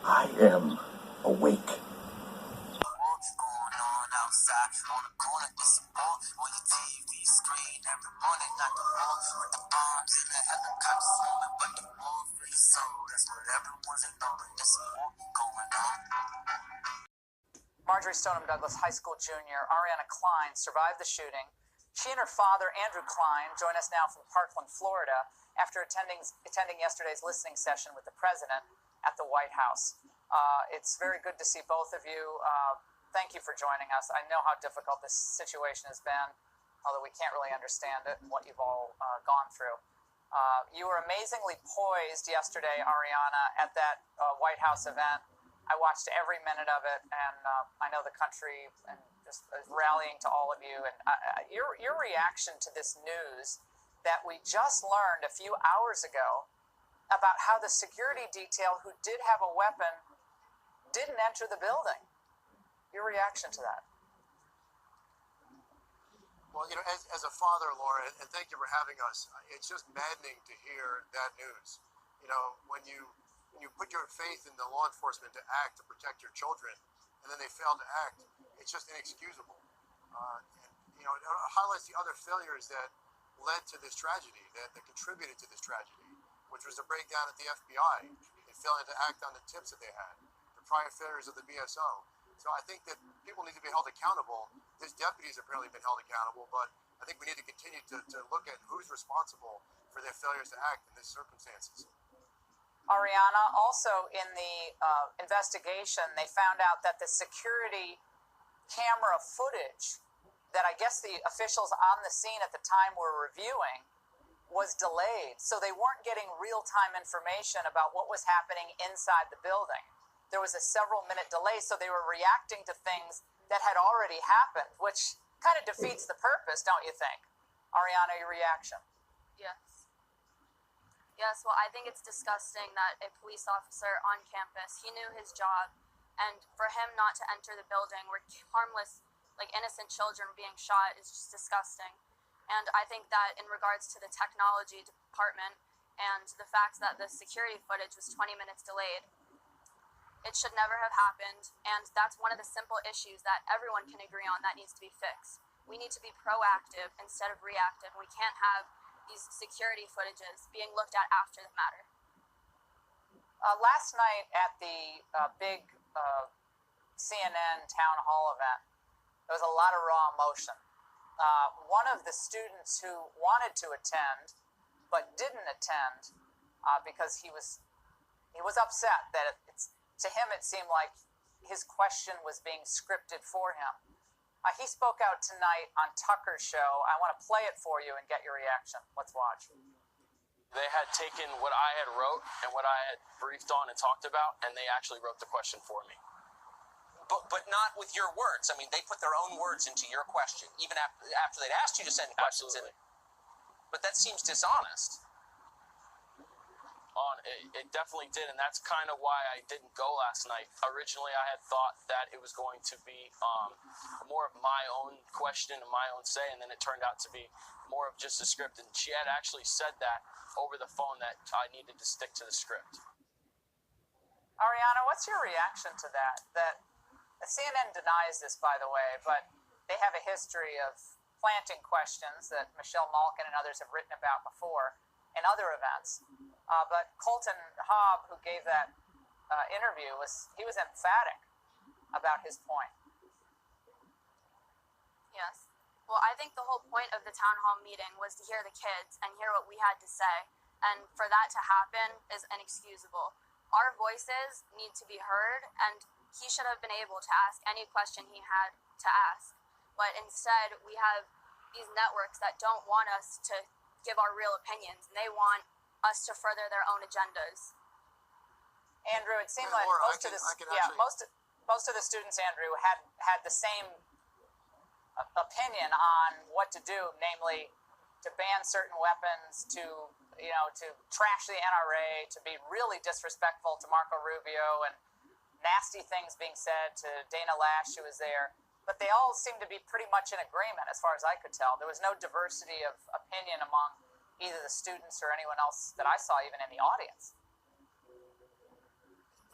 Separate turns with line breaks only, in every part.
I am awake.
What's going on outside on the corner? It's a war on your TV screen every morning. Not the war with the bombs and the helicopters swarming, but the war for your soul. That's what everyone's ignoring. There's a war going on.
Marjorie Stoneham Douglas High School junior Ariana Klein survived the shooting. She and her father, Andrew Klein, join us now from Parkland, Florida, after attending yesterday's listening session with the president at the White House. It's very good to see both of you. Thank you for joining us. I know how difficult this situation has been, although we can't really understand it and what you've all gone through. You were amazingly poised yesterday, Ariana, at that White House event. I watched every minute of it, and I know the country and just rallying to all of you. And your reaction to this news that we just learned a few hours ago about how the security detail who did have a weapon didn't enter the building. Your reaction to that?
Well, as a father, Laura, and thank you for having us, it's just maddening to hear that news. When you put your faith in the law enforcement to act to protect your children, and then they fail to act, it's just inexcusable. It highlights the other failures that led to this tragedy, that contributed to this tragedy, which was the breakdown at the FBI and failing to act on the tips that they had, the prior failures of the BSO. So I think that people need to be held accountable. These deputies have apparently been held accountable, but I think we need to continue to look at who's responsible for their failures to act in these circumstances.
Ariana, also in the investigation, they found out that the security camera footage that I guess the officials on the scene at the time were reviewing was delayed. So they weren't getting real-time information about what was happening inside the building. There was a several-minute delay, so they were reacting to things that had already happened, which kind of defeats the purpose, don't you think? Ariana, your reaction?
Yes, well, I think it's disgusting that a police officer on campus, he knew his job, and for him not to enter the building where harmless, innocent children being shot is just disgusting. And I think that in regards to the technology department and the fact that the security footage was 20 minutes delayed, it should never have happened, and that's one of the simple issues that everyone can agree on that needs to be fixed. We need to be proactive instead of reactive. We can't have these security footages being looked at after the matter.
Last night at the big CNN town hall event, there was a lot of raw emotion. One of the students who wanted to attend but didn't attend because he was upset that to him it seemed like his question was being scripted for him. He spoke out tonight on Tucker's show. I want to play it for you and get your reaction. Let's watch.
They had taken what I had wrote and what I had briefed on and talked about, and they actually wrote the question for me.
But not with your words. I mean, they put their own words into your question, even after they'd asked you to send questions in. But that seems dishonest.
It definitely did, and that's kind of why I didn't go last night. Originally, I had thought that it was going to be more of my own question and my own say, and then it turned out to be more of just a script. And she had actually said that over the phone that I needed to stick to the script.
Ariana, what's your reaction to that? That CNN denies this, by the way, but they have a history of planting questions that Michelle Malkin and others have written about before in other events. But Colton Hobb, who gave that interview, was emphatic about his point.
Yes. Well, I think the whole point of the town hall meeting was to hear the kids and hear what we had to say. And for that to happen is inexcusable. Our voices need to be heard, and he should have been able to ask any question he had to ask. But instead, we have these networks that don't want us to give our real opinions, and they want us to further their own agendas.
Andrew, it seemed like
Laura,
most of the students, Andrew, had the same opinion on what to do, namely to ban certain weapons, to trash the NRA, to be really disrespectful to Marco Rubio, and nasty things being said to Dana Lash, who was there. But they all seemed to be pretty much in agreement, as far as I could tell. There was no diversity of opinion among either the students or anyone else that I saw, even in the audience.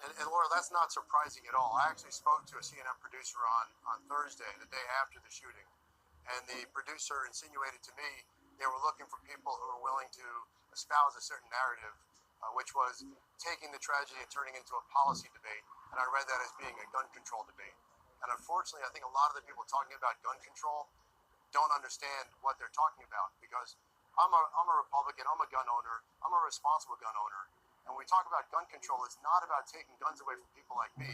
And Laura, that's not surprising at all. I actually spoke to a CNN producer on Thursday, the day after the shooting, and the producer insinuated to me they were looking for people who were willing to espouse a certain narrative, which was taking the tragedy and turning into a policy debate. And I read that as being a gun control debate. And unfortunately, I think a lot of the people talking about gun control don't understand what they're talking about, because I'm a Republican, I'm a gun owner, I'm a responsible gun owner. And when we talk about gun control, it's not about taking guns away from people like me.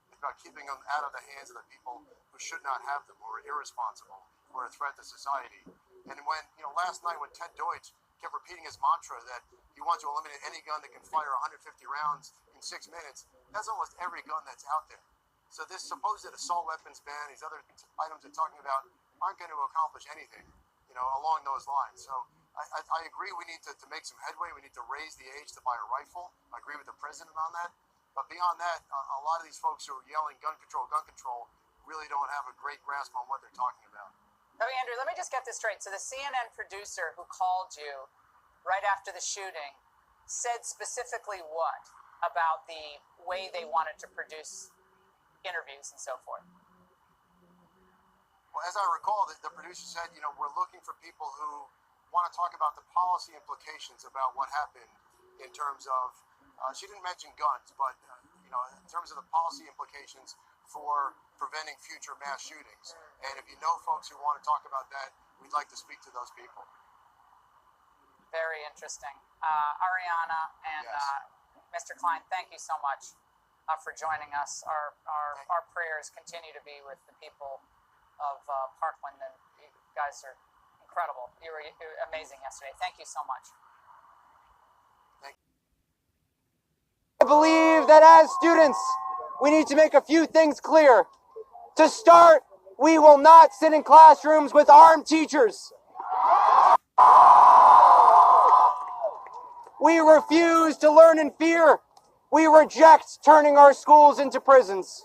It's about keeping them out of the hands of the people who should not have them, who are irresponsible, who are a threat to society. And when, last night when Ted Deutsch kept repeating his mantra that he wants to eliminate any gun that can fire 150 rounds in 6 minutes, that's almost every gun that's out there. So this supposed assault weapons ban, these other items they're talking about, aren't going to accomplish anything, along those lines. So I agree we need to make some headway. We need to raise the age to buy a rifle. I agree with the president on that. But beyond that, a lot of these folks who are yelling gun control, really don't have a great grasp on what they're talking about.
Oh, Andrew, let me just get this straight. So the CNN producer who called you right after the shooting said specifically what about the way they wanted to produce interviews and so forth?
Well, as I recall, the producer said, we're looking for people who want to talk about the policy implications about what happened in terms of, she didn't mention guns, but, in terms of the policy implications for preventing future mass shootings. And if you know folks who want to talk about that, we'd like to speak to those people.
Very interesting. Ariana and
Yes.
Mr. Klein, thank you so much for joining us. Our prayers continue to be with the people of Parkland, and you guys are incredible. You were amazing yesterday. Thank you so much.
I believe that as students, we need to make a few things clear. To start, we will not sit in classrooms with armed teachers. We refuse to learn in fear. We reject turning our schools into prisons.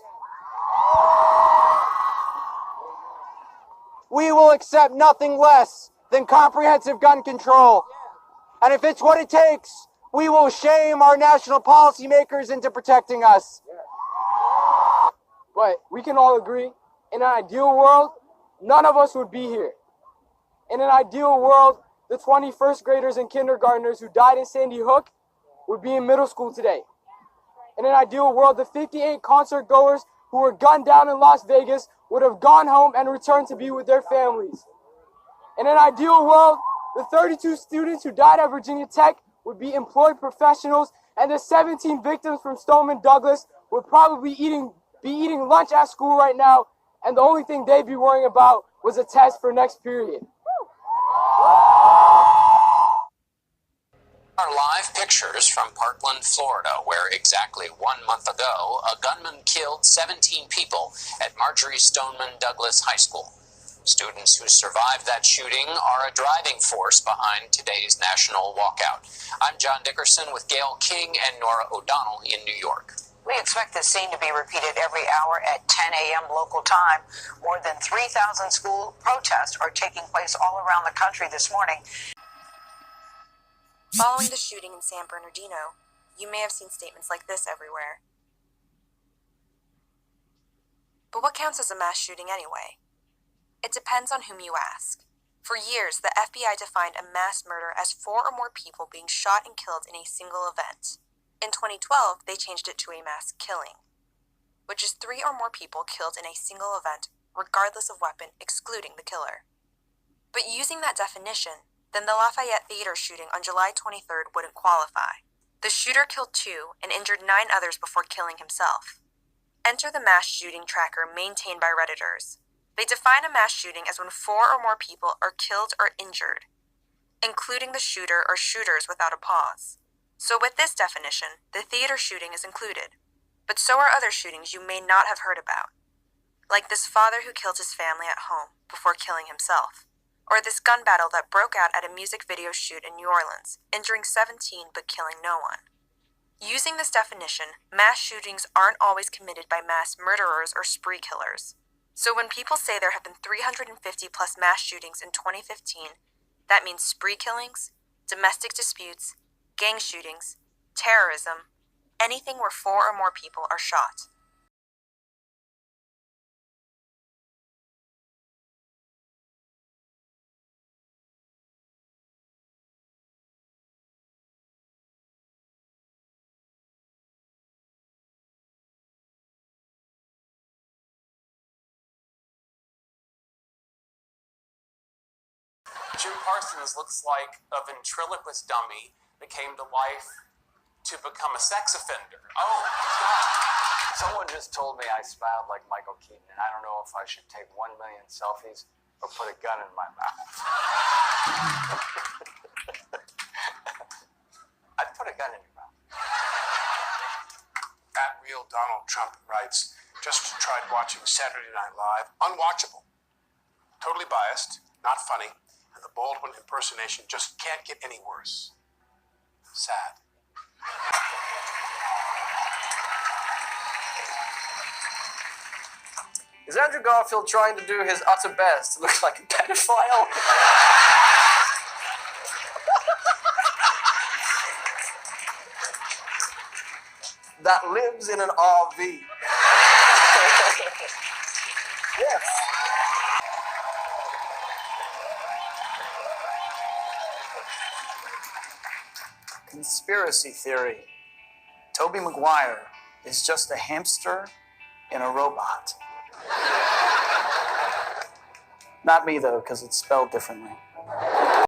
We will accept nothing less than comprehensive gun control. And if it's what it takes, we will shame our national policymakers into protecting us. But we can all agree, in an ideal world, none of us would be here. In an ideal world, the 21st graders and kindergartners who died in Sandy Hook would be in middle school today. In an ideal world, the 58 concert goers who were gunned down in Las Vegas would have gone home and returned to be with their families. In an ideal world, the 32 students who died at Virginia Tech would be employed professionals, and the 17 victims from Stoneman Douglas would probably be eating lunch at school right now, and the only thing they'd be worrying about was a test for next period.
Our live pictures from Parkland, Florida, where exactly 1 month ago, a gunman killed 17 people at Marjorie Stoneman Douglas High School. Students who survived that shooting are a driving force behind today's national walkout. I'm John Dickerson with Gail King and Nora O'Donnell in New York.
We expect this scene to be repeated every hour at 10 a.m. local time. More than 3,000 school protests are taking place all around the country this morning.
Following the shooting in San Bernardino, you may have seen statements like this everywhere. But what counts as a mass shooting anyway? It depends on whom you ask. For years, the FBI defined a mass murder as 4 or more people being shot and killed in a single event. In 2012, they changed it to a mass killing, which is 3 or more people killed in a single event, regardless of weapon, excluding the killer. But using that definition, then the Lafayette Theater shooting on July 23rd wouldn't qualify. The shooter killed 2 and injured 9 others before killing himself. Enter the mass shooting tracker maintained by Redditors. They define a mass shooting as when 4 or more people are killed or injured, including the shooter or shooters without a pause. So with this definition, the theater shooting is included. But so are other shootings you may not have heard about, like this father who killed his family at home before killing himself, or this gun battle that broke out at a music video shoot in New Orleans, injuring 17 but killing no one. Using this definition, mass shootings aren't always committed by mass murderers or spree killers. So when people say there have been 350 plus mass shootings in 2015, that means spree killings, domestic disputes, gang shootings, terrorism, anything where 4 or more people are shot.
Jim Parsons looks like a ventriloquist dummy that came to life to become a sex offender. Oh, God.
Someone just told me I smiled like Michael Keaton, and I don't know if I should take 1 million selfies or put a gun in my mouth. I'd put a gun in your mouth.
At Real Donald Trump writes, just tried watching Saturday Night Live. Unwatchable. Totally biased, not funny, and the Baldwin impersonation just can't get any worse. Sad.
Is Andrew Garfield trying to do his utter best to look like a pedophile? That lives in an RV. Yes.
Conspiracy theory. Tobey Maguire is just a hamster in a robot. Not me, though, because it's spelled differently.